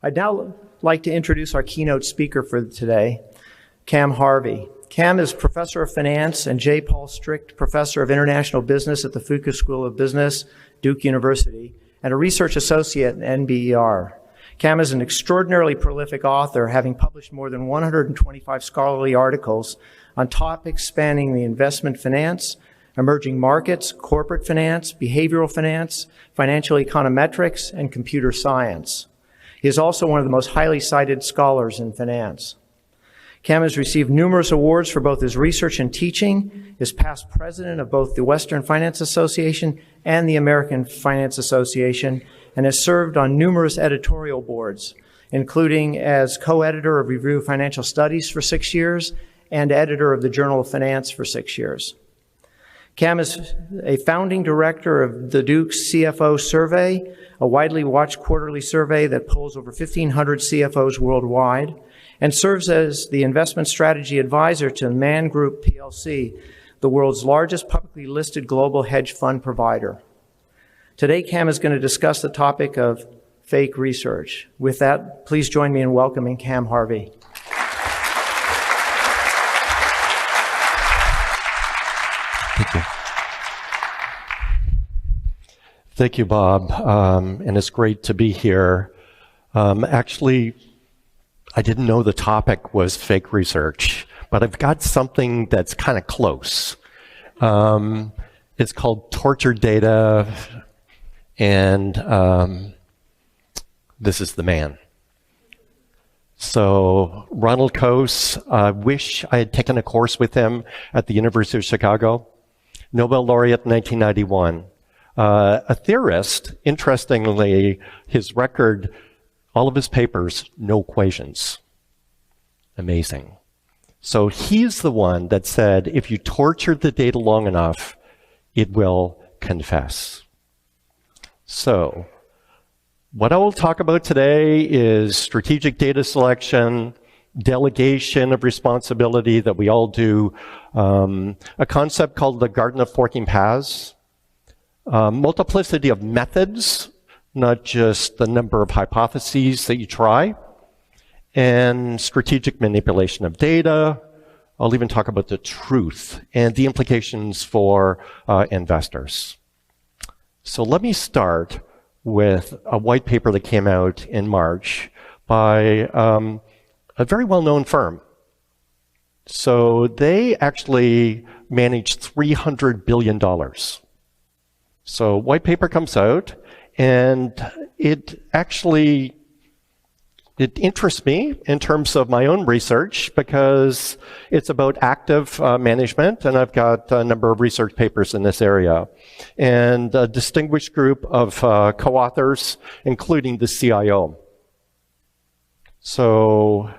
I'd now like to introduce our keynote speaker for today, Cam Harvey. Cam is Professor of Finance and J. Paul Strict Professor of International Business at the Fuqua School of Business, Duke University, and a Research Associate at NBER. Cam is an extraordinarily prolific author, having published more than 125 scholarly articles on topics spanning the investment finance, emerging markets, corporate finance, behavioral finance, financial econometrics, and computer science. He is also one of the most highly cited scholars in finance. Cam has received numerous awards for both his research and teaching, is past president of both the Western Finance Association and the American Finance Association, and has served on numerous editorial boards, including as co-editor of Review of Financial Studies for 6 years and editor of the Journal of Finance for 6 years. Cam is a founding director of the Duke CFO Survey, a widely watched quarterly survey that polls over 1,500 CFOs worldwide, and serves as the investment strategy advisor to Man Group PLC, the world's largest publicly listed global hedge fund provider. Today, Cam is going to discuss the topic of fake research. With that, please join me in welcoming Cam Harvey. Thank you. Thank you, Bob. And it's great to be here. Actually, I didn't know the topic was fake research, but I've got something that's kind of close. It's called tortured data, and this is the man. So Ronald Coase, I wish I had taken a course with him at the University of Chicago. Nobel laureate in 1991. A theorist, interestingly, his record, all of his papers, no equations. Amazing. So he's the one that said, if you torture the data long enough, it will confess. So what I will talk about today is strategic data selection, delegation of responsibility that we all do, a concept called the Garden of Forking Paths, multiplicity of methods, not just the number of hypotheses that you try, and strategic manipulation of data. I'll even talk about the truth and the implications for investors. So let me start with a white paper that came out in March by a very well-known firm. So they actually managed $300 billion. So white paper comes out, and it interests me in terms of my own research because it's about active management, and I've got a number of research papers in this area. And a distinguished group of co-authors, including the CIO. So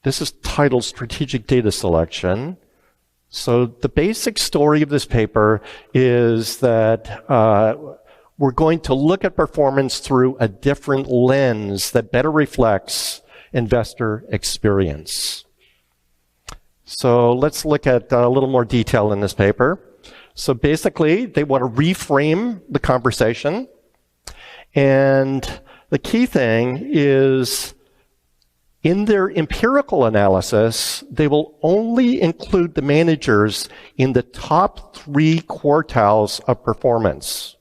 this is titled Strategic Data Selection. So the basic story of this paper is that we're going to look at performance through a different lens that better reflects investor experience. So let's look at a little more detail in this paper. So basically, they want to reframe the conversation. And the key thing is, in their empirical analysis, they will only include the managers in the top 3 quartiles of performance.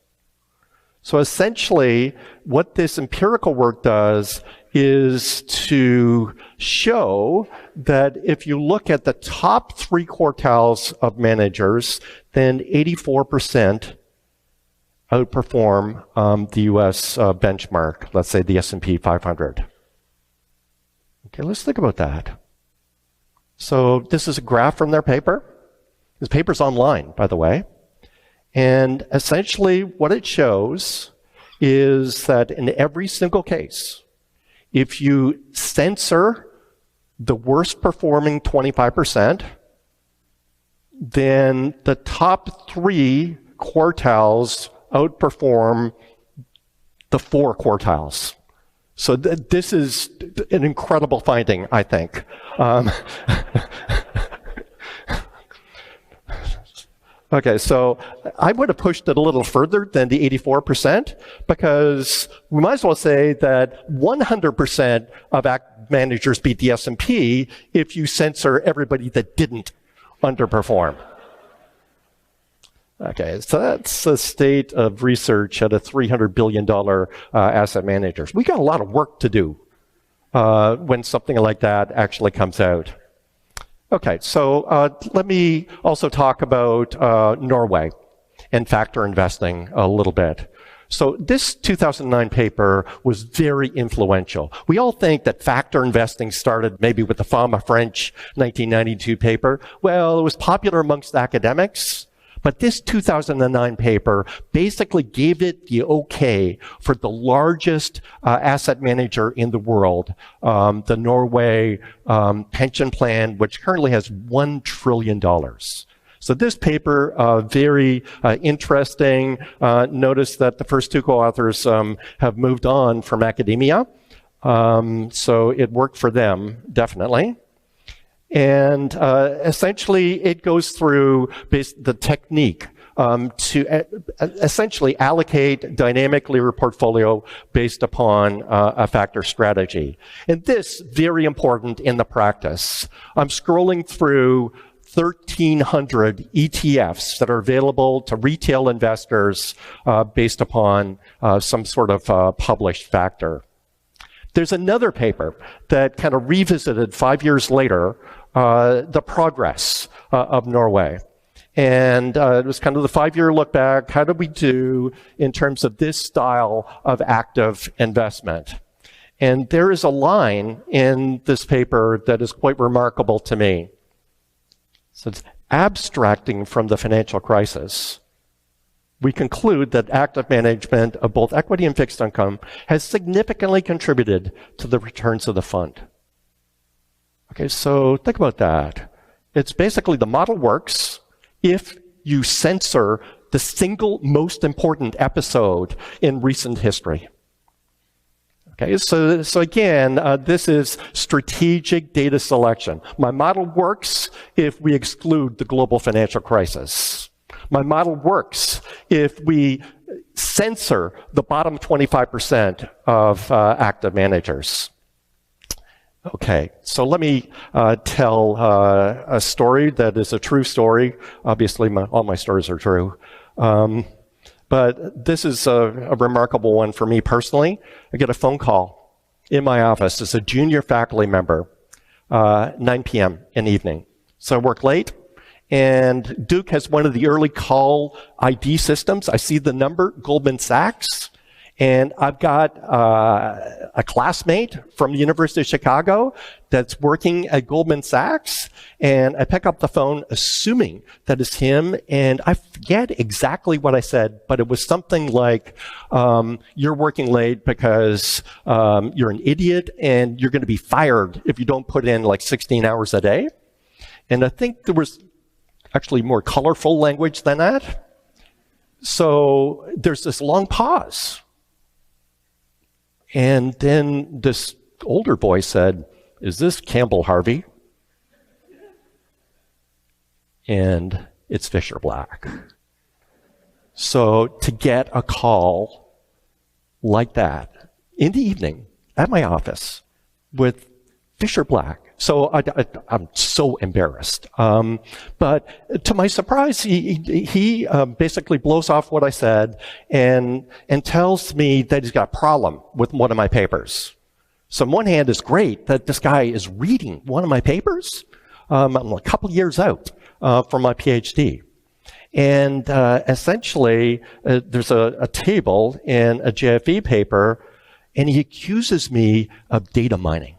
So essentially, what this empirical work does is to show that if you look at the top 3 quartiles of managers, then 84% outperform the US benchmark, let's say the S&P 500. Okay, let's think about that. So this is a graph from their paper. This paper's online, by the way. And essentially what it shows is that in every single case, if you censor the worst performing 25%, then the top 3 quartiles outperform the 4 quartiles. So this is an incredible finding, I think. Okay, so I would have pushed it a little further than the 84% because we might as well say that 100% of active managers beat the S&P if you censor everybody that didn't underperform. Okay, so that's the state of research at a $300 billion asset managers. We got a lot of work to do when something like that actually comes out. Okay, so let me also talk about Norway and factor investing a little bit. So this 2009 paper was very influential. We all think that factor investing started maybe with the FMA French 1992 paper. Well, it was popular amongst academics. But this 2009 paper basically gave it the okay for the largest asset manager in the world, the Norway pension plan, which currently has $1 trillion. So this paper, very interesting. Notice that the first two co-authors have moved on from academia. So it worked for them, definitely. And essentially, it goes through the technique to essentially allocate dynamically your portfolio based upon a factor strategy. And this, very important in the practice. I'm scrolling through 1,300 ETFs that are available to retail investors based upon some sort of published factor. There's another paper that kind of revisited 5 years later the progress of Norway. And it was kind of the 5-year look back. How did we do in terms of this style of active investment? And there is a line in this paper that is quite remarkable to me. So it's abstracting from the financial crisis. We conclude that active management of both equity and fixed income has significantly contributed to the returns of the fund. Okay, so think about that. It's basically the model works if you censor the single most important episode in recent history. Okay, so again, this is strategic data selection. My model works if we exclude the global financial crisis. My model works if we censor the bottom 25% of active managers. Okay, so let me tell a story that is a true story. Obviously, all my stories are true. But this is a remarkable one for me personally. I get a phone call in my office as a junior faculty member, 9 p.m. in the evening. So I work late, and Duke has one of the early call ID systems. I see the number, Goldman Sachs. And I've got a classmate from the University of Chicago that's working at Goldman Sachs. And I pick up the phone assuming that it's him. And I forget exactly what I said, but it was something like, you're working late because you're an idiot and you're going to be fired if you don't put in like 16 hours a day. And I think there was actually more colorful language than that. So there's this long pause. And then this older boy said, "Is this Campbell Harvey?" And it's Fisher Black. So to get a call like that in the evening at my office with Fisher Black. So I'm so embarrassed. But to my surprise, he basically blows off what I said and tells me that he's got a problem with one of my papers. So on one hand, it's great that this guy is reading one of my papers. I'm a couple years out from my PhD. And essentially, there's a table in a JFE paper, and he accuses me of data mining.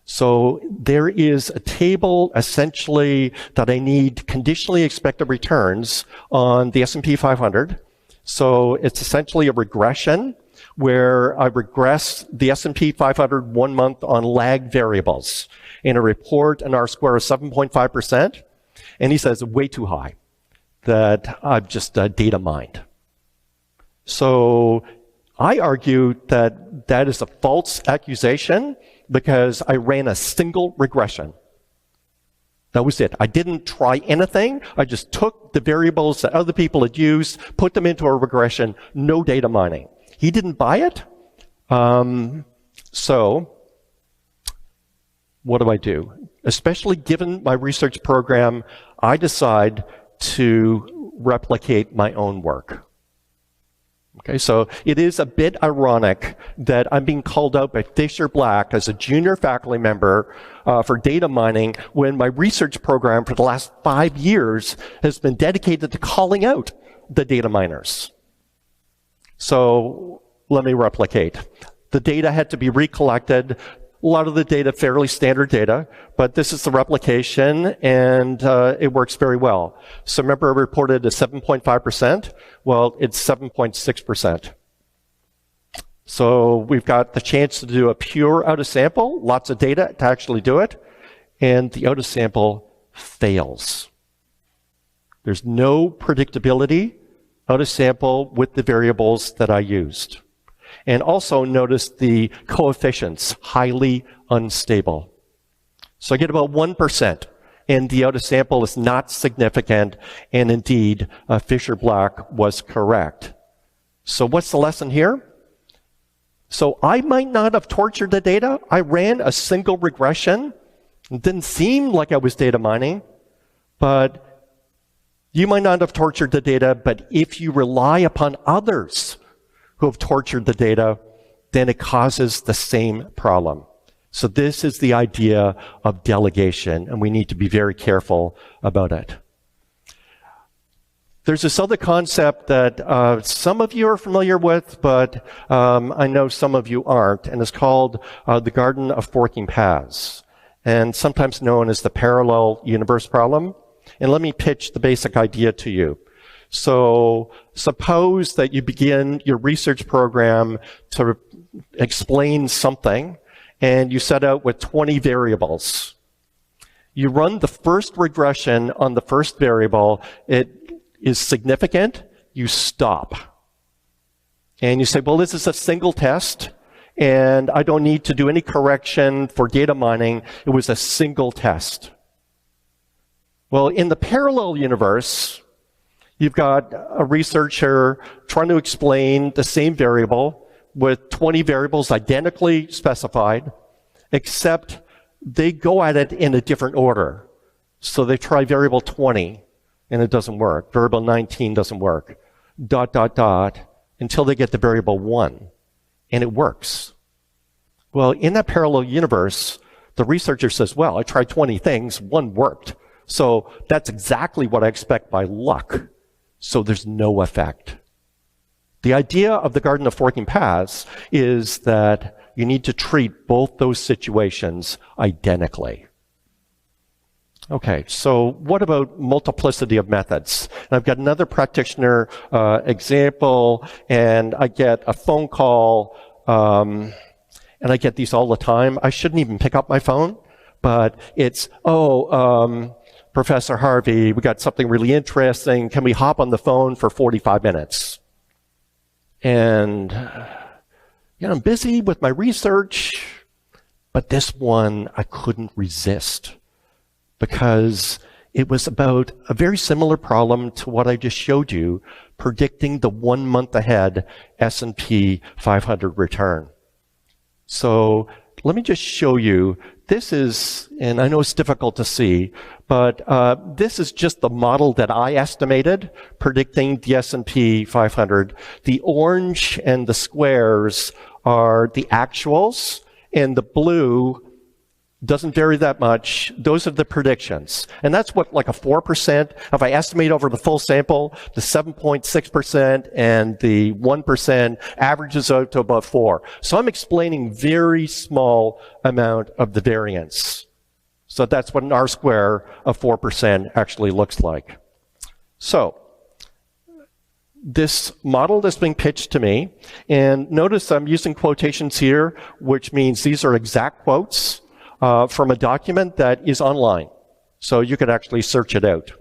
So there is a table essentially that I need conditionally expected returns on the S&P 500. So it's essentially a regression where I regress the S&P 500 1 month on lag variables in a report an R-square of 7.5%. And he says way too high, that I've just data mined. So I argue that that is a false accusation because I ran a single regression. That was it. I didn't try anything. I just took the variables that other people had used, put them into a regression, no data mining. He didn't buy it. So what do? Especially given my research program, I decide to replicate my own work. Okay, so it is a bit ironic that I'm being called out by Fisher Black as a junior faculty member for data mining when my research program for the last 5 years has been dedicated to calling out the data miners. So let me replicate. The data had to be recollected. A lot of the data, fairly standard data, but this is the replication, and it works very well. So remember I reported a 7.5%? Well, it's 7.6%. So we've got the chance to do a pure out-of-sample, lots of data to actually do it, and the out-of-sample fails. There's no predictability out-of-sample with the variables that I used. And also notice the coefficients, highly unstable. So I get about 1%, and the out-of-sample is not significant, and indeed, Fisher Black was correct. So what's the lesson here? So I might not have tortured the data. I ran a single regression. It didn't seem like I was data mining, but you might not have tortured the data, but if you rely upon others who have tortured the data, then it causes the same problem. So this is the idea of delegation, and we need to be very careful about it. There's this other concept that some of you are familiar with, but I know some of you aren't, and it's called the Garden of Forking Paths, and sometimes known as the parallel universe problem. And let me pitch the basic idea to you. So suppose that you begin your research program to explain something, and you set out with 20 variables. You run the first regression on the first variable. It is significant. You stop. And you say, well, this is a single test, and I don't need to do any correction for data mining. It was a single test. Well, in the parallel universe, you've got a researcher trying to explain the same variable with 20 variables identically specified, except they go at it in a different order. So they try variable 20, and it doesn't work. Variable 19 doesn't work. ... until they get to variable 1, and it works. Well, in that parallel universe, the researcher says, well, I tried 20 things, 1 worked. So that's exactly what I expect by luck. So there's no effect. The idea of the Garden of Forking Paths is that you need to treat both those situations identically. Okay, so what about multiplicity of methods? And I've got another practitioner example, and I get a phone call, and I get these all the time. I shouldn't even pick up my phone, but it's, Professor Harvey, we got something really interesting. Can we hop on the phone for 45 minutes? And I'm busy with my research, but this one I couldn't resist because it was about a very similar problem to what I just showed you, predicting the 1 month ahead S&P 500 return. So let me just show you. This is, and I know it's difficult to see, but this is just the model that I estimated, predicting the S&P 500. The orange and the squares are the actuals, and the blue doesn't vary that much. Those are the predictions. And that's what, like a 4%. If I estimate over the full sample, the 7.6% and the 1% averages out to about 4. So I'm explaining very small amount of the variance. So that's what an R-square of 4% actually looks like. So this model that's being pitched to me, and notice I'm using quotations here, which means these are exact quotes from a document that is online. So you could actually search it out.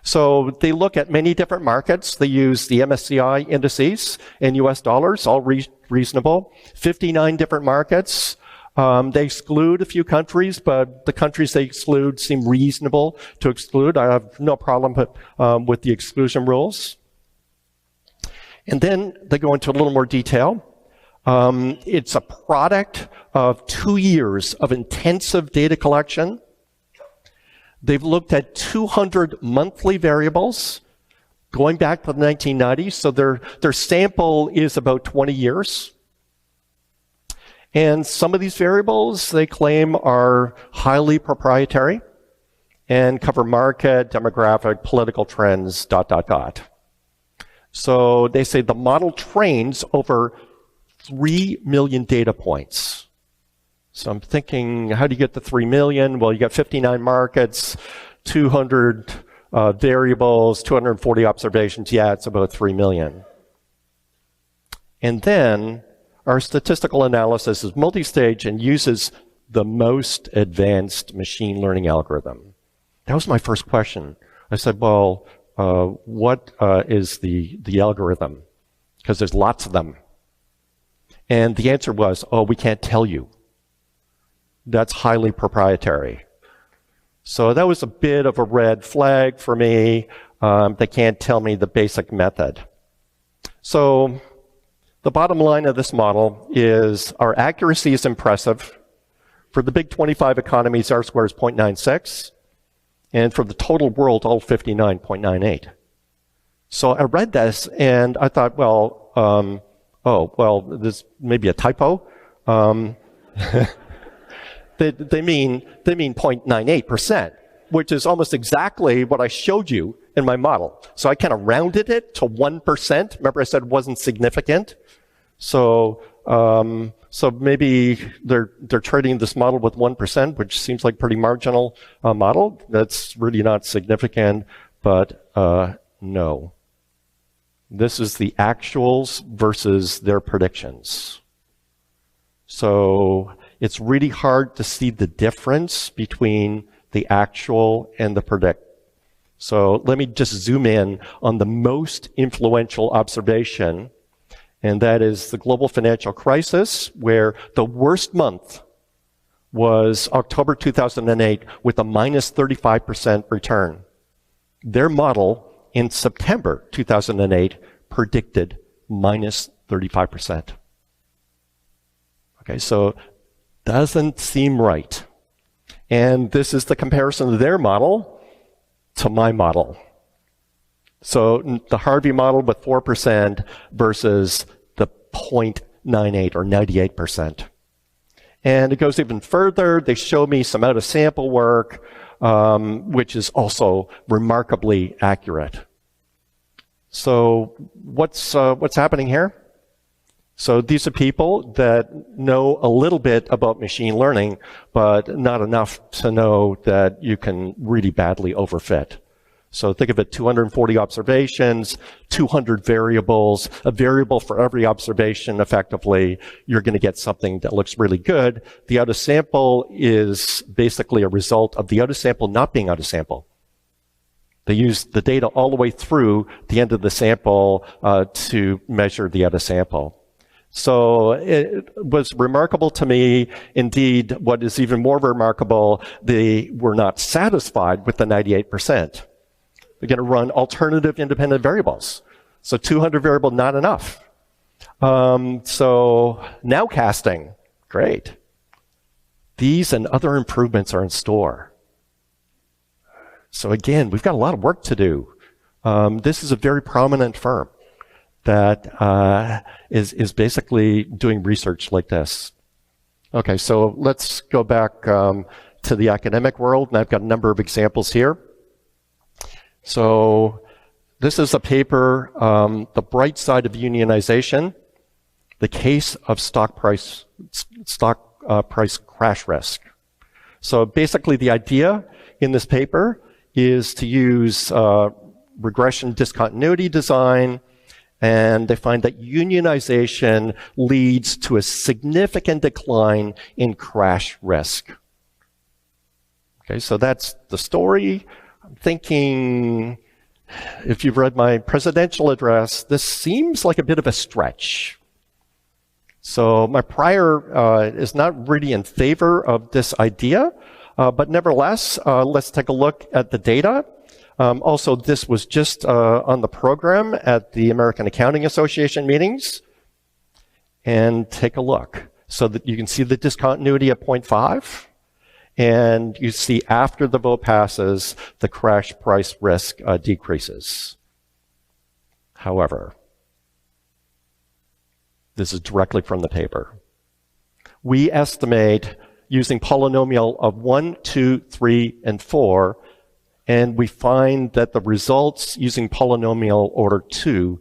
So they look at many different markets. They use the MSCI indices in US dollars, all reasonable. 59 different markets. They exclude a few countries, but the countries they exclude seem reasonable to exclude. I have no problem with the exclusion rules. And then they go into a little more detail. It's a product of 2 years of intensive data collection. They've looked at 200 monthly variables going back to the 1990s, so their sample is about 20 years. And some of these variables, they claim, are highly proprietary and cover market, demographic, political trends, ... So they say the model trains over 3 million data points. So I'm thinking, how do you get to 3 million? Well, you got 59 markets, 200 variables, 240 observations. Yeah, it's about 3 million. And then our statistical analysis is multi-stage and uses the most advanced machine learning algorithm. That was my first question. I said, well, what is the algorithm? Because there's lots of them. And the answer was, oh, we can't tell you. That's highly proprietary. So that was a bit of a red flag for me. They can't tell me the basic method. So the bottom line of this model is our accuracy is impressive. For the big 25 economies, R squared is 0.96. And for the total world, all 59.98. So I read this and I thought, well, this may be a typo. They mean 0.98%, which is almost exactly what I showed you in my model. So I kind of rounded it to 1%. Remember I said it wasn't significant? So maybe they're trading this model with 1%, which seems like pretty marginal model. That's really not significant, but no. This is the actuals versus their predictions. So it's really hard to see the difference between the actual and the predict. So let me just zoom in on the most influential observation, and that is the global financial crisis, where the worst month was October 2008 with a minus 35% return. Their model in September 2008 predicted minus 35%. Okay, so doesn't seem right. And this is the comparison of their model to my model. So the Harvey model with 4% versus the 0.98 or 98%. And it goes even further. They show me some out of sample work, which is also remarkably accurate. So what's happening here? So these are people that know a little bit about machine learning, but not enough to know that you can really badly overfit. So think of it, 240 observations, 200 variables, a variable for every observation. Effectively, you're going to get something that looks really good. The out of sample is basically a result of the out of sample not being out of sample. They use the data all the way through the end of the sample to measure the out of sample. So it was remarkable to me. Indeed, what is even more remarkable, they were not satisfied with the 98%. They're going to run alternative independent variables. So 200 variable, not enough. So now casting, great. These and other improvements are in store. So again, we've got a lot of work to do. This is a very prominent firm that is basically doing research like this. Okay, so let's go back to the academic world, and I've got a number of examples here. So this is a paper, The Bright Side of Unionization, the Case of Stock Price Crash Risk. So basically the idea in this paper is to use regression discontinuity design, and they find that unionization leads to a significant decline in crash risk. Okay, so that's the story. I'm thinking, if you've read my presidential address, this seems like a bit of a stretch. So my prior is not really in favor of this idea, but nevertheless, let's take a look at the data. Also, this was just on the program at the American Accounting Association meetings. And take a look so that you can see the discontinuity at 0.5. And you see after the vote passes, the crash price risk decreases. However, this is directly from the paper. We estimate using polynomial of 1, 2, 3, and 4, and we find that the results using polynomial order 2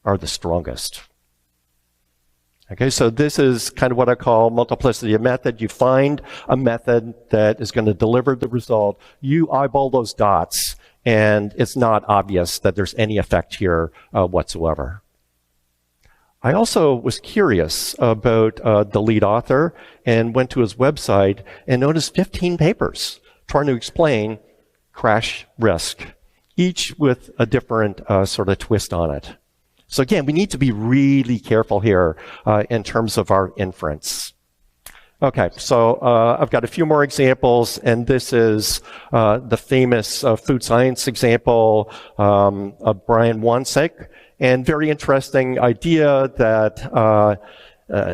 are the strongest. Okay, so this is kind of what I call multiplicity of method. You find a method that is going to deliver the result. You eyeball those dots, and it's not obvious that there's any effect here whatsoever. I also was curious about the lead author and went to his website and noticed 15 papers trying to explain crash risk, each with a different sort of twist on it. So again, we need to be really careful here in terms of our inference. Okay, so I've got a few more examples, and this is the famous food science example of Brian Wansink. And very interesting idea that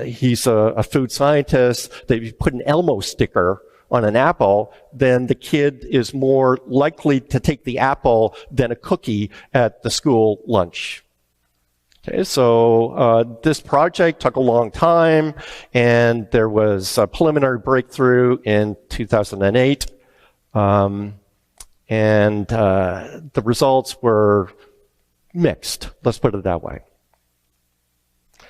he's a food scientist, that if you put an Elmo sticker on an apple, then the kid is more likely to take the apple than a cookie at the school lunch. Okay, so this project took a long time, and there was a preliminary breakthrough in 2008, and the results were mixed, let's put it that way.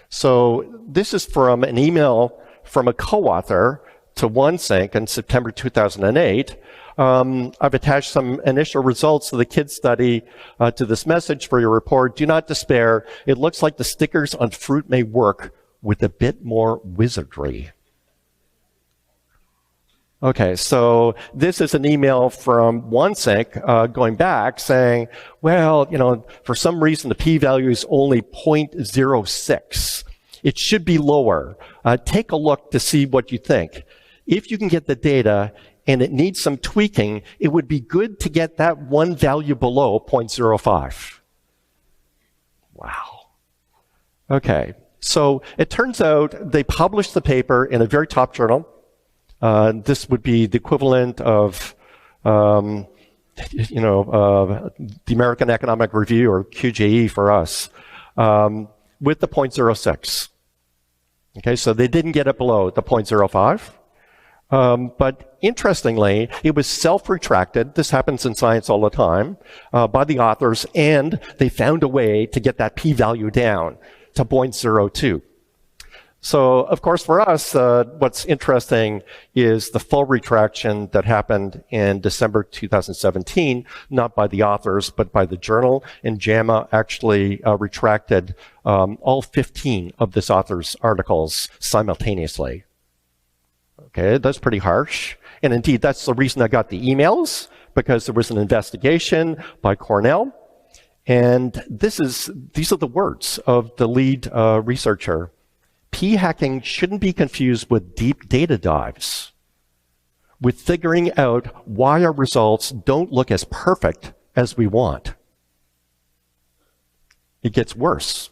So this is from an email from a co-author to Wansink in September 2008. I've attached some initial results of the kids study to this message for your report. Do not despair. It looks like the stickers on fruit may work with a bit more wizardry. Okay, so this is an email from Wansink going back saying, well, you know, for some reason the p-value is only 0.06. It should be lower. Take a look to see what you think. If you can get the data and it needs some tweaking, it would be good to get that one value below 0.05. Wow. Okay, so it turns out they published the paper in a very top journal. This would be the equivalent of, the American Economic Review, or QJE for us, with the 0.06. Okay, so they didn't get it below the 0.05. But interestingly, it was self-retracted. This happens in science all the time, by the authors, and they found a way to get that p-value down to 0.02. So, of course, for us, what's interesting is the full retraction that happened in December 2017, not by the authors, but by the journal. And JAMA actually retracted all 15 of this author's articles simultaneously. Okay, that's pretty harsh. And indeed, that's the reason I got the emails, because there was an investigation by Cornell. And these are the words of the lead researcher. P-hacking shouldn't be confused with deep data dives, with figuring out why our results don't look as perfect as we want. It gets worse.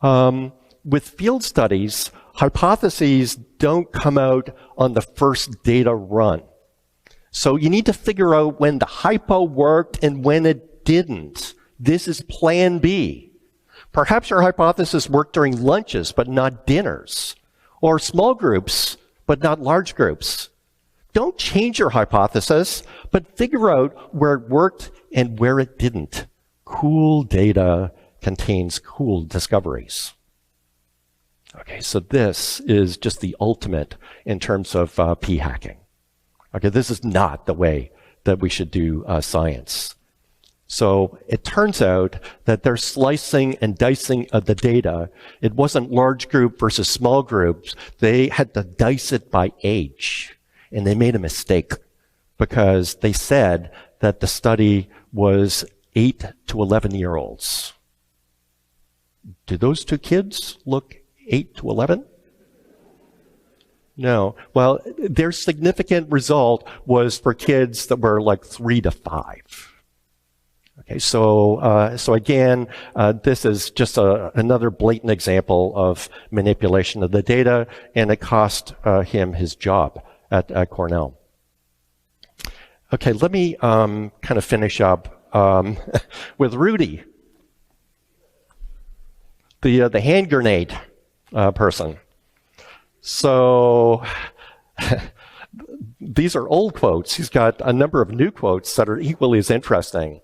With field studies, hypotheses don't come out on the first data run. So you need to figure out when the hypo worked and when it didn't. This is plan B. Perhaps your hypothesis worked during lunches, but not dinners, or small groups, but not large groups. Don't change your hypothesis, but figure out where it worked and where it didn't. Cool data contains cool discoveries. Okay, so this is just the ultimate in terms of p-hacking. Okay, this is not the way that we should do science. So it turns out that their slicing and dicing of the data, it wasn't large group versus small groups. They had to dice it by age. And they made a mistake because they said that the study was 8 to 11-year-olds. Do those two kids look 8 to 11? No. Well, their significant result was for kids that were like 3 to 5. Okay, so again, this is just another blatant example of manipulation of the data, and it cost him his job at Cornell. Okay, let me kind of finish up with Rudy, the hand grenade person. So these are old quotes. He's got a number of new quotes that are equally as interesting.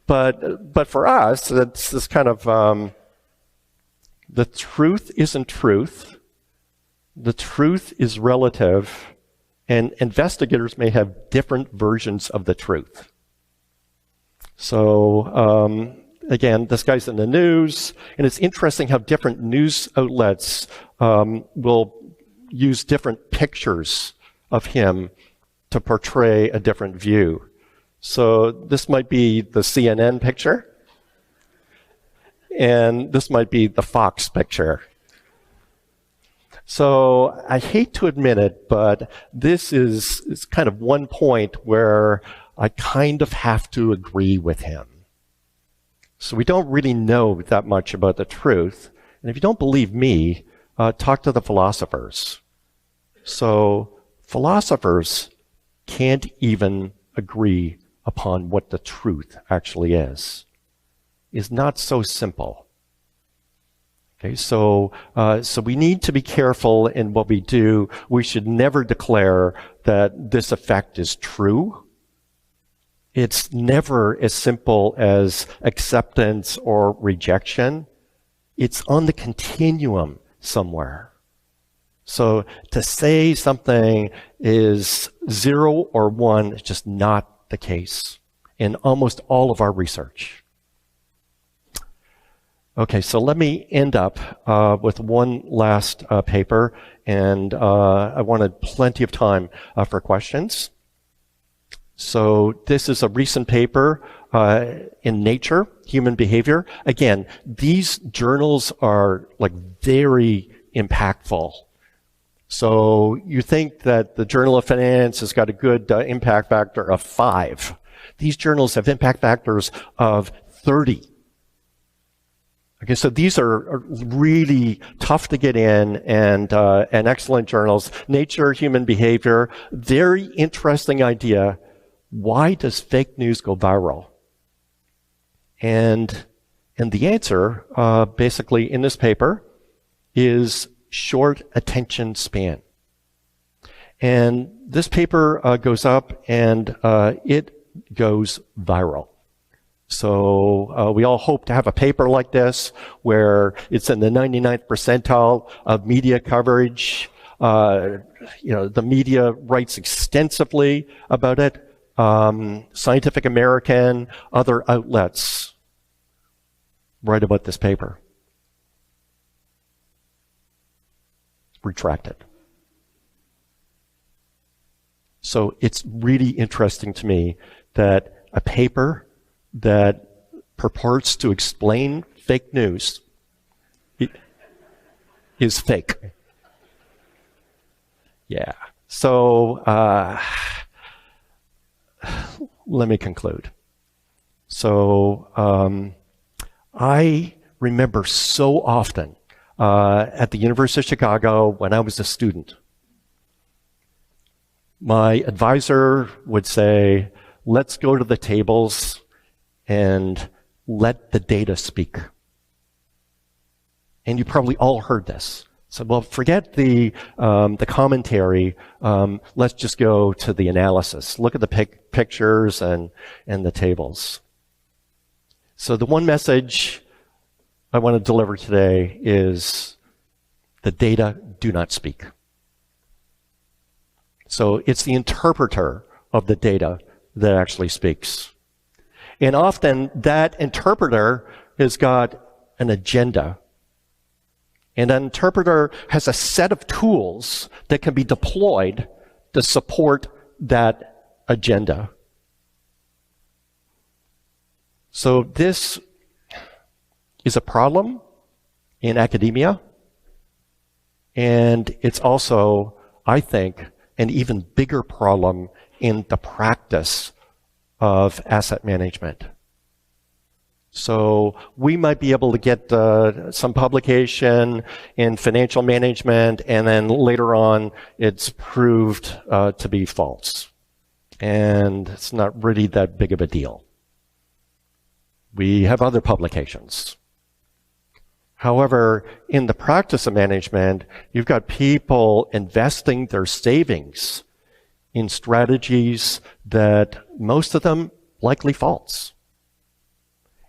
But for us, it's this kind of the truth isn't truth. The truth is relative, and investigators may have different versions of the truth. So again, this guy's in the news, and it's interesting how different news outlets will use different pictures of him to portray a different view. So this might be the CNN picture, and this might be the Fox picture. So I hate to admit it, but this is kind of one point where I kind of have to agree with him. So we don't really know that much about the truth. And if you don't believe me, talk to the philosophers. So philosophers can't even agree upon what the truth actually is not so simple. Okay, so we need to be careful in what we do. We should never declare that this effect is true. It's never as simple as acceptance or rejection. It's on the continuum somewhere. So to say something is 0 or 1 is just not the case in almost all of our research. Okay, so let me end up with one last paper, and I wanted plenty of time for questions. So this is a recent paper in Nature, Human Behavior. Again, these journals are like very impactful. So you think that the Journal of Finance has got a good impact factor of 5. These journals have impact factors of 30. Okay, so these are really tough to get in and excellent journals. Nature, Human Behavior, very interesting idea. Why does fake news go viral? And the answer, basically in this paper, is short attention span. And this paper goes up and it goes viral. So we all hope to have a paper like this where it's in the 99th percentile of media coverage. The media writes extensively about it. Scientific American, other outlets write about this paper. Retracted. So it's really interesting to me that a paper that purports to explain fake news is fake. Yeah. So let me conclude. So I remember so often at the University of Chicago when I was a student, my advisor would say, let's go to the tables and let the data speak. And you probably all heard this. So, well, forget the commentary. Let's just go to the analysis. Look at the pictures and the tables. So the one message I want to deliver today is the data do not speak. So it's the interpreter of the data that actually speaks. And often that interpreter has got an agenda. And an interpreter has a set of tools that can be deployed to support that agenda. So this is a problem in academia, and it's also, I think, an even bigger problem in the practice of asset management. So we might be able to get some publication in financial management, and then later on it's proved to be false. And it's not really that big of a deal. We have other publications. However, in the practice of management, you've got people investing their savings in strategies that most of them likely false.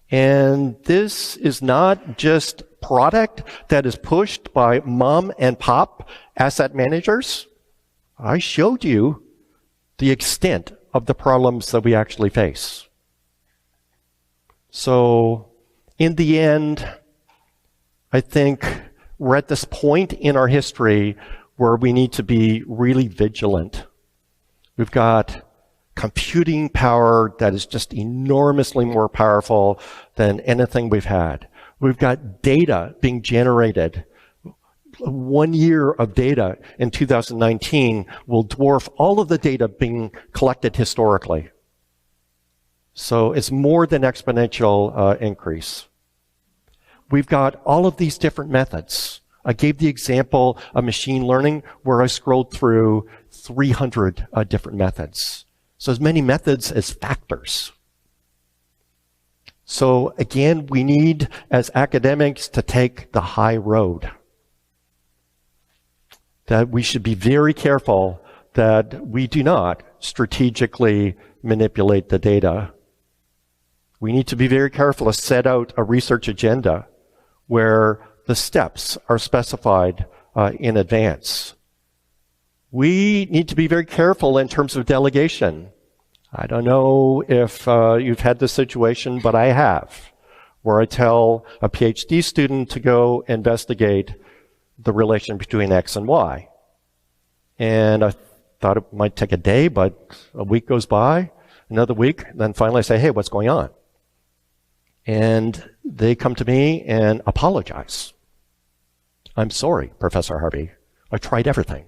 And this is not just product that is pushed by mom and pop asset managers. I showed you the extent of the problems that we actually face. So, in the end, I think we're at this point in our history where we need to be really vigilant. We've got computing power that is just enormously more powerful than anything we've had. We've got data being generated. 1 year of data in 2019 will dwarf all of the data being collected historically. So it's more than exponential increase. We've got all of these different methods. I gave the example of machine learning where I scrolled through 300 different methods. So as many methods as factors. So again, we need, as academics, to take the high road. That we should be very careful that we do not strategically manipulate the data. We need to be very careful to set out a research agenda where the steps are specified in advance. We need to be very careful in terms of delegation. I don't know if you've had this situation, but I have, where I tell a PhD student to go investigate the relation between X and Y. And I thought it might take a day, but a week goes by, another week, and then finally I say, hey, what's going on? And they come to me and apologize. I'm sorry, Professor Harvey. I tried everything.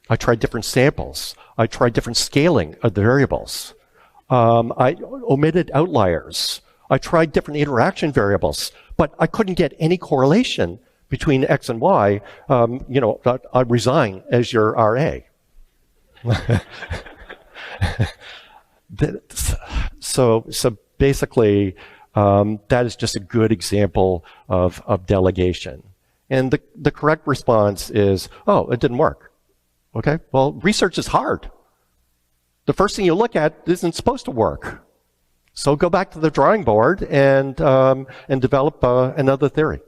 I tried different samples. I tried different scaling of the variables. I omitted outliers. I tried different interaction variables, but I couldn't get any correlation between X and Y. I resign as your RA. So basically, that is just a good example of delegation. And the correct response is, oh, it didn't work. Okay, well, research is hard. The first thing you look at isn't supposed to work. So go back to the drawing board and develop another theory.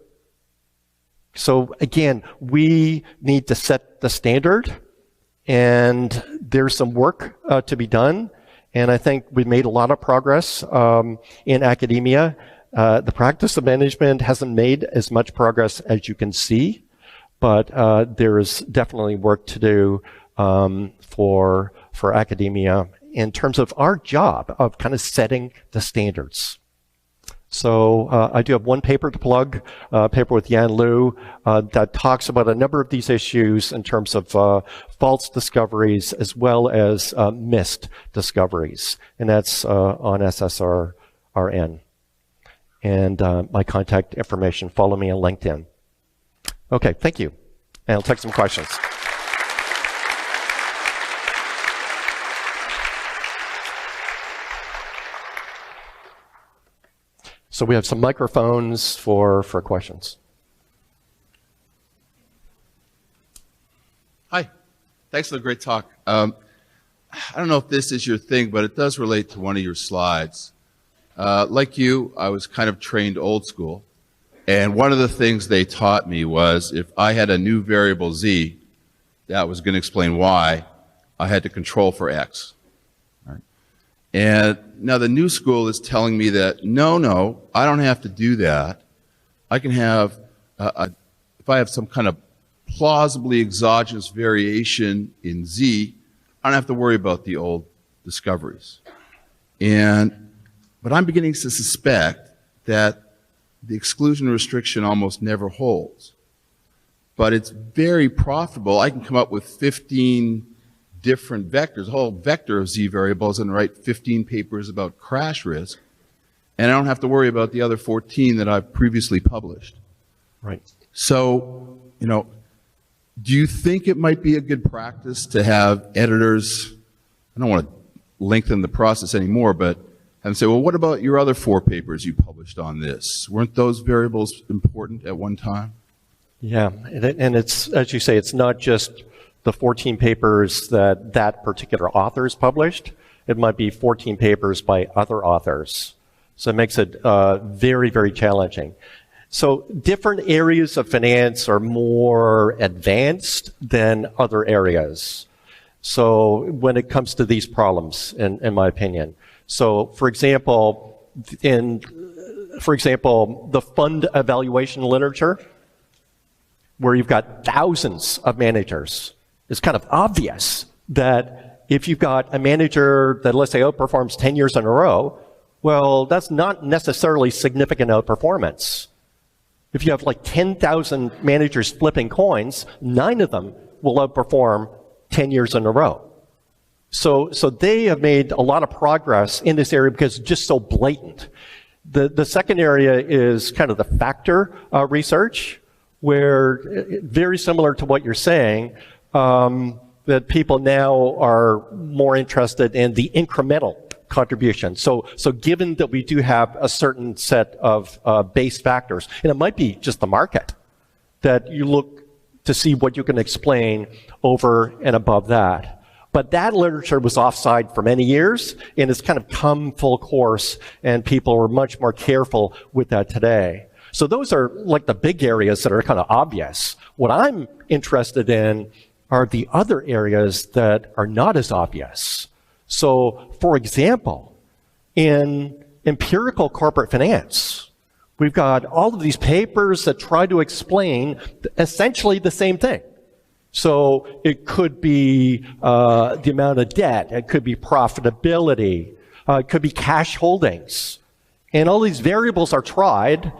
So again, we need to set the standard, and there's some work to be done. And I think we've made a lot of progress in academia. The practice of management hasn't made as much progress as you can see, but there is definitely work to do for academia in terms of our job of kind of setting the standards. So I do have one paper to plug, a paper with Yan Liu that talks about a number of these issues in terms of false discoveries as well as missed discoveries. And that's on SSRN. And my contact information, follow me on LinkedIn. Okay, thank you. And I'll take some questions. So we have some microphones for questions. Hi. Thanks for the great talk. I don't know if this is your thing, but it does relate to one of your slides. Like you, I was kind of trained old school. And one of the things they taught me was if I had a new variable z that was going to explain y, I had to control for x. Right? And now the new school is telling me that, no, I don't have to do that. I can have, if I have some kind of plausibly exogenous variation in z, I don't have to worry about the old discoveries. But I'm beginning to suspect that the exclusion restriction almost never holds. but it's very profitable. I can come up with 15 different vectors, a whole vector of Z variables, and write 15 papers about crash risk, and I don't have to worry about the other 14 that I've previously published. Right. So, do you think it might be a good practice to have editors, I don't want to lengthen the process anymore, but have them say, well, what about your other 4 papers you published on this? Weren't those variables important at one time? Yeah, and it's, as you say, it's not just the 14 papers that particular author's published. It might be 14 papers by other authors. So it makes it very, very challenging. So different areas of finance are more advanced than other areas. So when it comes to these problems, in my opinion. So for example, the fund evaluation literature, where you've got thousands of managers, it's kind of obvious that if you've got a manager that, let's say, outperforms 10 years in a row, well, that's not necessarily significant outperformance. If you have like 10,000 managers flipping coins, 9 of them will outperform 10 years in a row. So they have made a lot of progress in this area because it's just so blatant. The second area is kind of the factor research, where very similar to what you're saying, that people now are more interested in the incremental contribution. So given that we do have a certain set of base factors, and it might be just the market, that you look to see what you can explain over and above that. But that literature was offside for many years, and it's kind of come full course, and people are much more careful with that today. So those are like the big areas that are kind of obvious. What I'm interested in are the other areas that are not as obvious. So, for example, in empirical corporate finance, we've got all of these papers that try to explain essentially the same thing. So it could be the amount of debt, it could be profitability, it could be cash holdings. And all these variables are tried,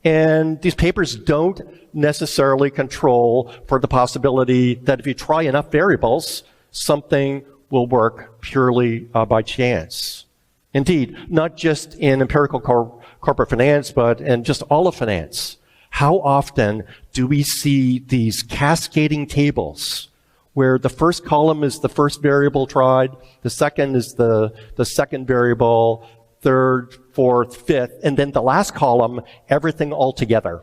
and these papers don't necessarily control for the possibility that if you try enough variables, something will work purely by chance. Indeed, not just in empirical corporate finance, but in just all of finance. How often do we see these cascading tables where the first column is the first variable tried, the second is the second variable, third, fourth, fifth, and then the last column, everything all together.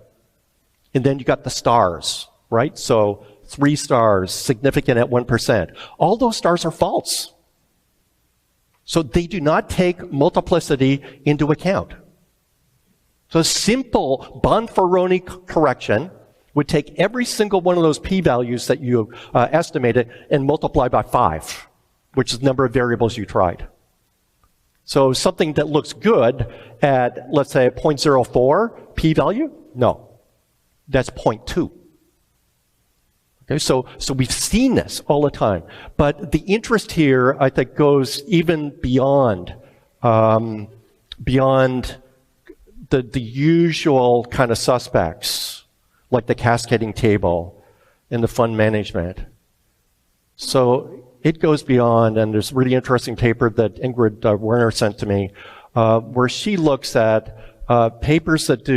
And then you got the stars, right? So 3 stars, significant at 1%. All those stars are false. So they do not take multiplicity into account. So a simple Bonferroni correction would take every single one of those p-values that you estimated and multiply by 5, which is the number of variables you tried. So something that looks good at, let's say, 0.04 p-value, no, that's 0.2. Okay, so we've seen this all the time. But the interest here, I think, goes even beyond the usual kind of suspects, like the cascading table and the fund management. So it goes beyond, and there's a really interesting paper that Ingrid Werner sent to me, where she looks at papers that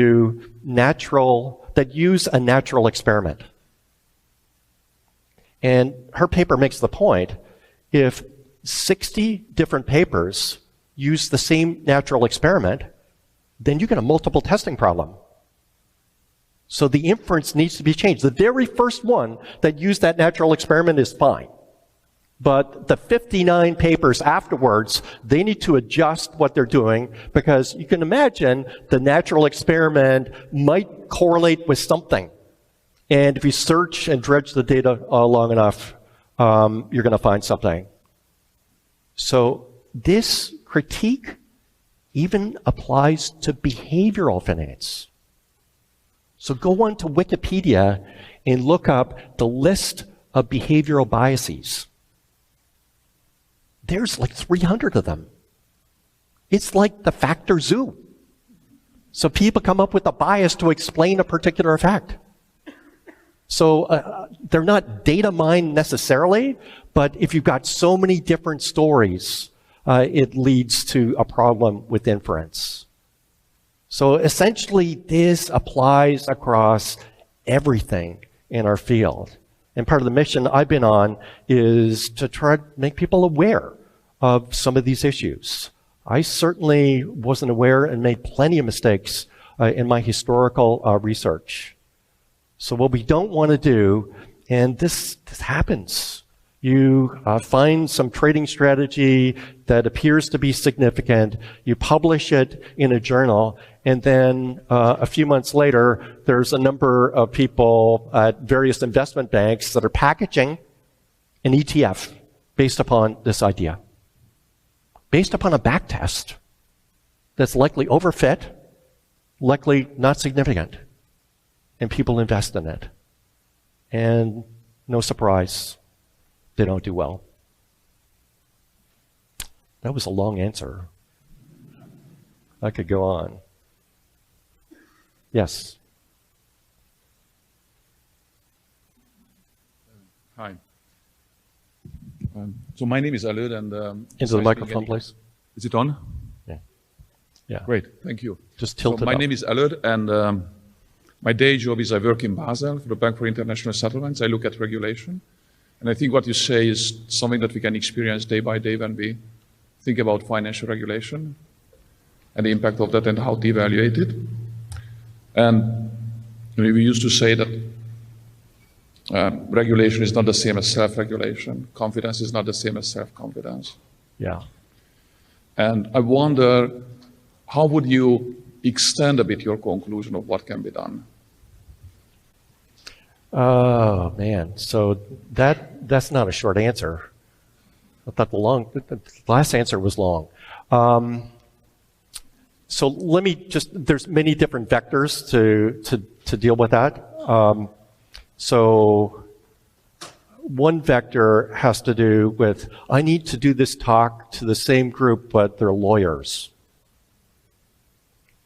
use a natural experiment. And her paper makes the point, if 60 different papers use the same natural experiment, then you get a multiple testing problem. So the inference needs to be changed. The very first one that used that natural experiment is fine. But the 59 papers afterwards, they need to adjust what they're doing, because you can imagine the natural experiment might correlate with something. And if you search and dredge the data long enough, you're going to find something. So this critique even applies to behavioral finance. So go on to Wikipedia and look up the list of behavioral biases. There's like 300 of them. It's like the factor zoo. So people come up with a bias to explain a particular fact. So they're not data mined necessarily, but if you've got so many different stories, it leads to a problem with inference. So essentially, this applies across everything in our field. And part of the mission I've been on is to try to make people aware of some of these issues. I certainly wasn't aware and made plenty of mistakes in my historical research. So what we don't want to do, and this happens, you find some trading strategy that appears to be significant, you publish it in a journal, and then a few months later, there's a number of people at various investment banks that are packaging an ETF based upon this idea, based upon a backtest that's likely overfit, likely not significant, and people invest in it. And no surprise, they don't do well. That was a long answer. I could go on. Yes. Hi. So my name is Alud, and into the microphone, please. Is it on? Yeah. Yeah. Great. Thank you. Just tilt it my up. name is Alud, and my day job is I work in Basel for the Bank for International Settlements. I look at regulation, and I think what you say is something that we can experience day by day when we think about financial regulation and the impact of that and how to evaluate it. And we used to say that regulation is not the same as self-regulation. Confidence is not the same as self-confidence. Yeah. And I wonder, how would you extend a bit your conclusion of what can be done? Oh, man. So that's not a short answer. I thought the last answer was long. So let me there's many different vectors to deal with that. So one vector has to do with, I need to do this talk to the same group, but they're lawyers.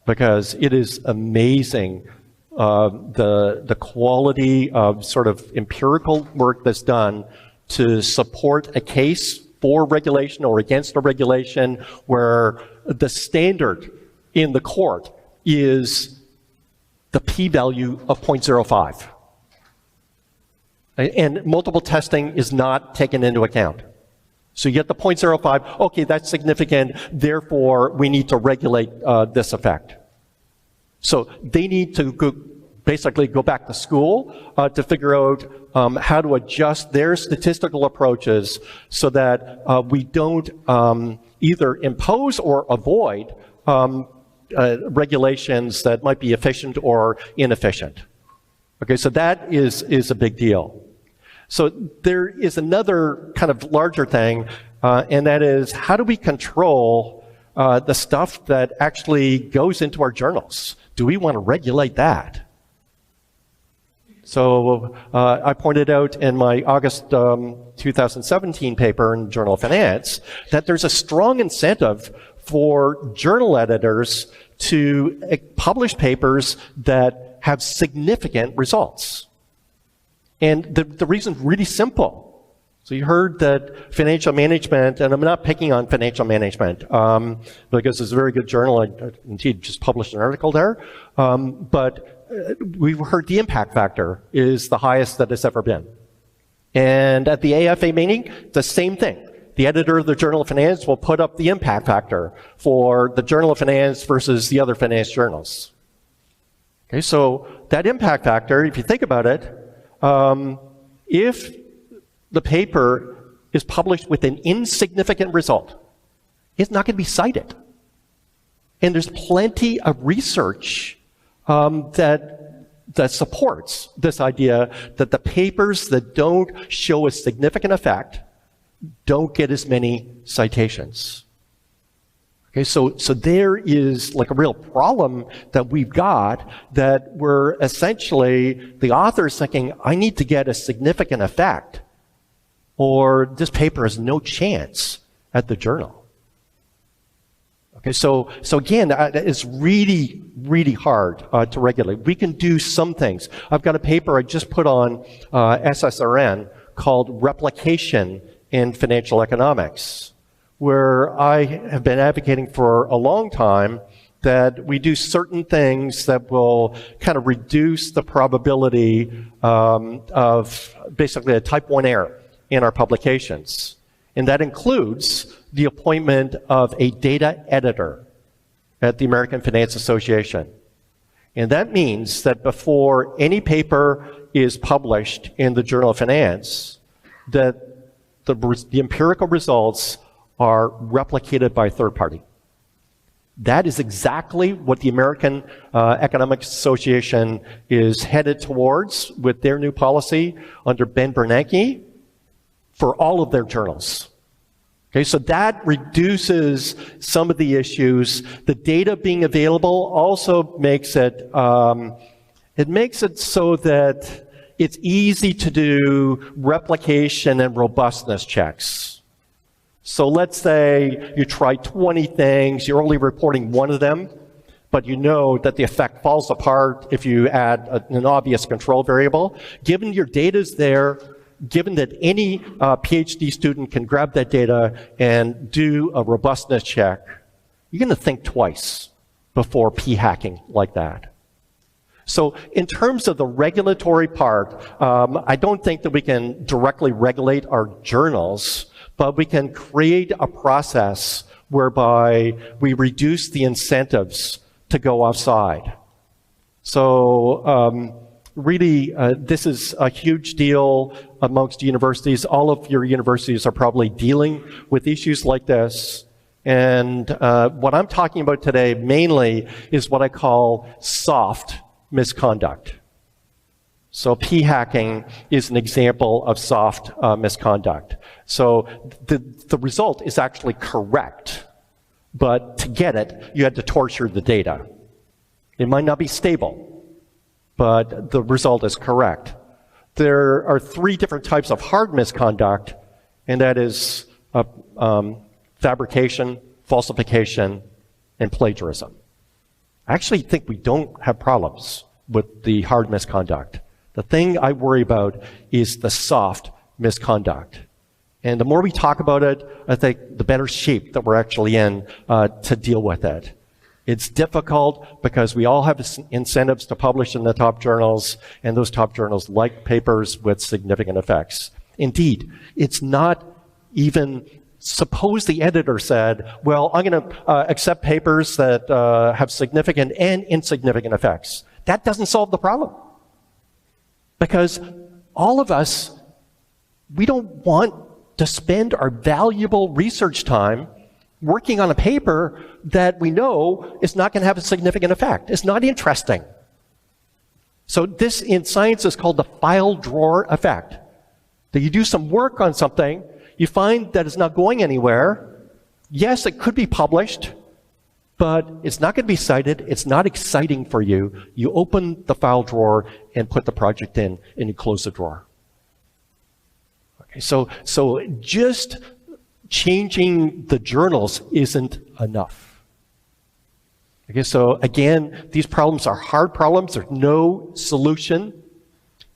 Because it is amazing the quality of sort of empirical work that's done to support a case for regulation or against a regulation where the standard in the court is the p-value of 0.05. And multiple testing is not taken into account. So you get the 0.05, okay, that's significant, therefore we need to regulate this effect. So they need to basically go back to school to figure out how to adjust their statistical approaches so that we don't either impose or avoid regulations that might be efficient or inefficient. Okay, so that is a big deal. So there is another kind of larger thing, and that is, how do we control the stuff that actually goes into our journals? Do we want to regulate that? So I pointed out in my August 2017 paper in Journal of Finance that there's a strong incentive for journal editors to publish papers that have significant results. And the reason's really simple. So you heard that financial management, and I'm not picking on financial management, because it's a very good journal. I indeed just published an article there. But we've heard the impact factor is the highest that it's ever been. And at the AFA meeting, the same thing. The editor of the Journal of Finance will put up the impact factor for the Journal of Finance versus the other finance journals. Okay, so that impact factor, if you think about it, if the paper is published with an insignificant result, it's not going to be cited. And there's plenty of research that supports this idea that the papers that don't show a significant effect don't get as many citations. Okay, so there is like a real problem that we've got, that we're essentially, the author's thinking, I need to get a significant effect, or this paper has no chance at the journal. Okay, so again, it's really, really hard to regulate. We can do some things. I've got a paper I just put on SSRN called Replication in Financial Economics, where I have been advocating for a long time that we do certain things that will kind of reduce the probability of basically a type 1 error in our publications. And that includes the appointment of a data editor at the American Finance Association. And that means that before any paper is published in the Journal of Finance, that the empirical results are replicated by a third party. That is exactly what the American Economic Association is headed towards with their new policy under Ben Bernanke for all of their journals. Okay, so that reduces some of the issues. The data being available also makes it, it makes it so that it's easy to do replication and robustness checks. So let's say you try 20 things, you're only reporting one of them, but you know that the effect falls apart if you add an obvious control variable. Given your data's there, given that any PhD student can grab that data and do a robustness check, you're going to think twice before p-hacking like that. So in terms of the regulatory part, I don't think that we can directly regulate our journals, but we can create a process whereby we reduce the incentives to go outside. So really, this is a huge deal amongst universities. All of your universities are probably dealing with issues like this. And what I'm talking about today mainly is what I call soft misconduct. So p-hacking is an example of soft misconduct. So the result is actually correct, but to get it, you had to torture the data. It might not be stable, but the result is correct. There are 3 different types of hard misconduct, and that is fabrication, falsification, and plagiarism. I actually think we don't have problems with the hard misconduct. The thing I worry about is the soft misconduct. And the more we talk about it, I think the better shape that we're actually in to deal with it. It's difficult because we all have incentives to publish in the top journals, and those top journals like papers with significant effects. Indeed, it's not even, suppose the editor said, well, I'm going to accept papers that have significant and insignificant effects. That doesn't solve the problem. Because all of us, we don't want to spend our valuable research time working on a paper that we know is not going to have a significant effect. It's not interesting. So this in science is called the file drawer effect. That you do some work on something, you find that it's not going anywhere. Yes, it could be published, but it's not going to be cited. It's not exciting for you. You open the file drawer and put the project in, and you close the drawer. Okay, so just changing the journals isn't enough. Okay, so again, these problems are hard problems. There's no solution.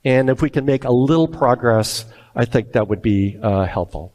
And if we can make a little progress, I think that would be helpful.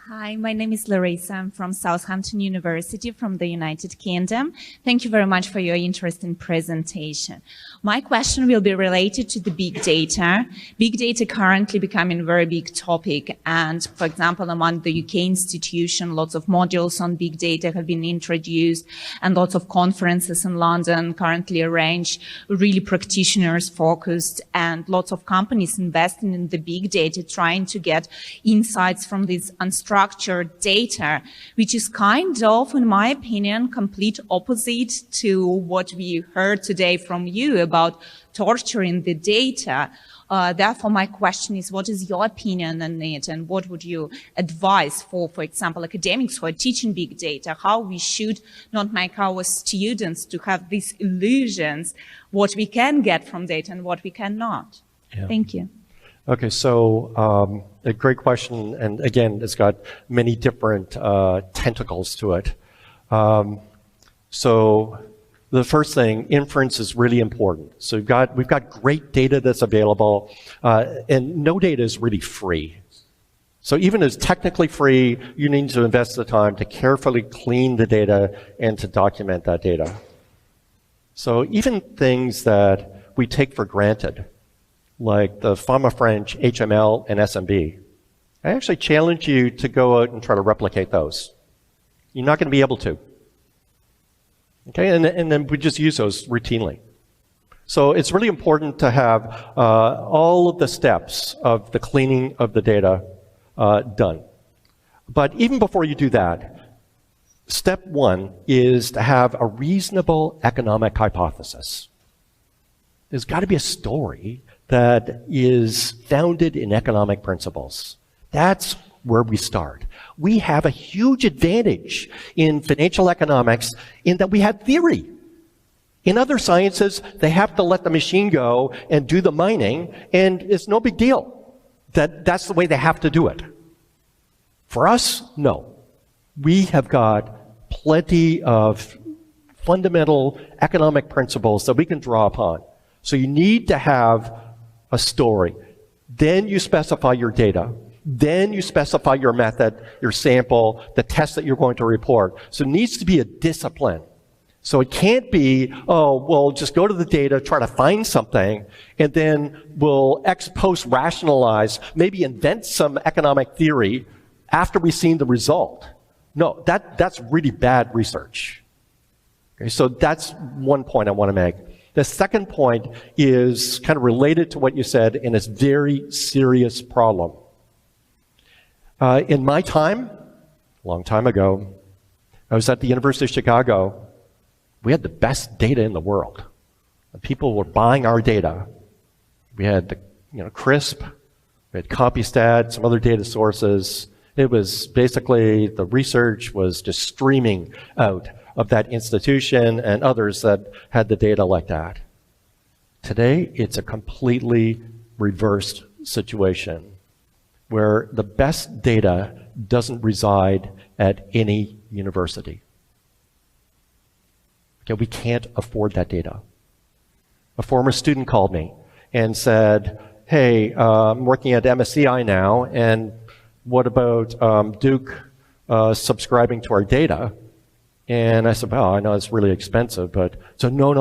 Hi, my name is Larissa. I'm from Southampton University from the United Kingdom. Thank you very much for your interesting presentation. My question will be related to the big data. Big data currently becoming a very big topic. And for example, among the UK institution, lots of modules on big data have been introduced and lots of conferences in London currently arranged, really practitioners focused, and lots of companies investing in the big data, trying to get insights from these unstructured data, which is kind of, in my opinion, complete opposite to what we heard today from you about torturing the data. Therefore, my question is, what is your opinion on it, and what would you advise for example, academics who are teaching big data, how we should not make our students to have these illusions, what we can get from data and what we cannot? Yeah. Thank you. Okay, so a great question, and again, it's got many different tentacles to it. So the first thing, inference is really important. So we've got great data that's available, and no data is really free. So even as technically free, you need to invest the time to carefully clean the data and to document that data. So even things that we take for granted, like the FMA French, HML, and SMB, I actually challenge you to go out and try to replicate those. You're not going to be able to. Okay, and then we just use those routinely. So it's really important to have all of the steps of the cleaning of the data done. But even before you do that, step one is to have a reasonable economic hypothesis. There's got to be a story that is founded in economic principles. That's where we start. We have a huge advantage in financial economics in that we have theory. In other sciences, they have to let the machine go and do the mining, and it's no big deal. That's the way they have to do it. For us, no. We have got plenty of fundamental economic principles that we can draw upon. So you need to have a story. Then you specify your data. Then you specify your method, your sample, the test that you're going to report. So it needs to be a discipline. So it can't be, oh, well, just go to the data, try to find something, and then we'll ex post rationalize, maybe invent some economic theory after we've seen the result. No, that's really bad research. Okay, so that's one point I want to make. The second point is kind of related to what you said, and it's a very serious problem. In my time, a long time ago, I was at the University of Chicago. We had the best data in the world. People were buying our data. We had the CRISP, we had CompuStat, some other data sources. It was basically, the research was just streaming out of that institution and others that had the data like that. Today, it's a completely reversed situation where the best data doesn't reside at any university. Okay, we can't afford that data. A former student called me and said, hey, I'm working at MSCI now, and what about Duke subscribing to our data? And I said, well, I know it's really expensive, but so no,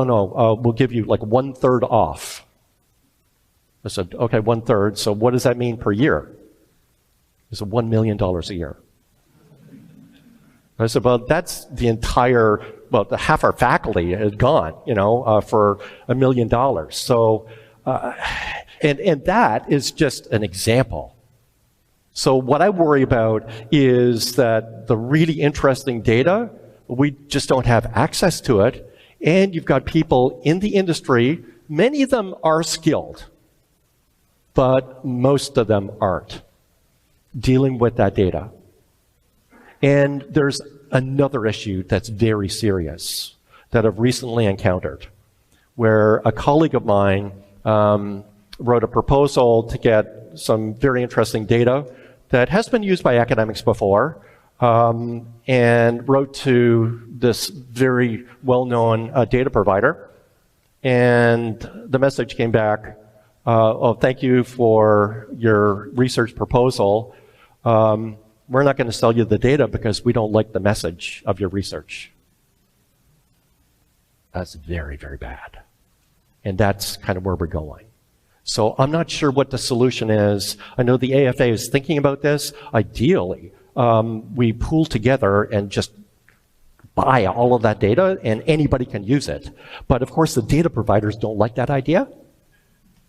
we'll give you like 1/3 off. I said, okay, 1/3, so what does that mean per year? He said, $1 million a year. I said, well, that's the entire, well, half our faculty is gone, for $1 million. So, and that is just an example. So what I worry about is that the really interesting data, we just don't have access to it, and you've got people in the industry, many of them are skilled, but most of them aren't dealing with that data. And there's another issue that's very serious that I've recently encountered, where a colleague of mine wrote a proposal to get some very interesting data that has been used by academics before, and wrote to this very well-known data provider. And the message came back, oh, thank you for your research proposal. We're not going to sell you the data because we don't like the message of your research. That's very, very bad. And that's kind of where we're going. So I'm not sure what the solution is. I know the AFA is thinking about this. Ideally, we pool together and just buy all of that data and anybody can use it. But of course, the data providers don't like that idea.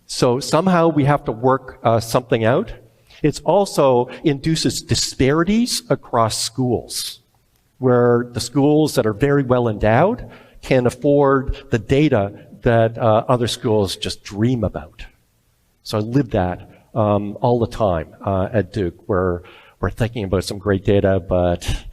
So somehow we have to work something out. It also induces disparities across schools, where the schools that are very well endowed can afford the data that other schools just dream about. So I live that all the time at Duke, where we're thinking about some great data, but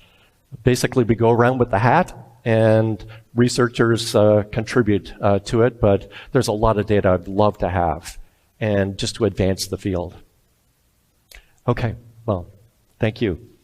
basically we go around with the hat and researchers contribute to it, but there's a lot of data I'd love to have. and just to advance the field. Okay, well, thank you.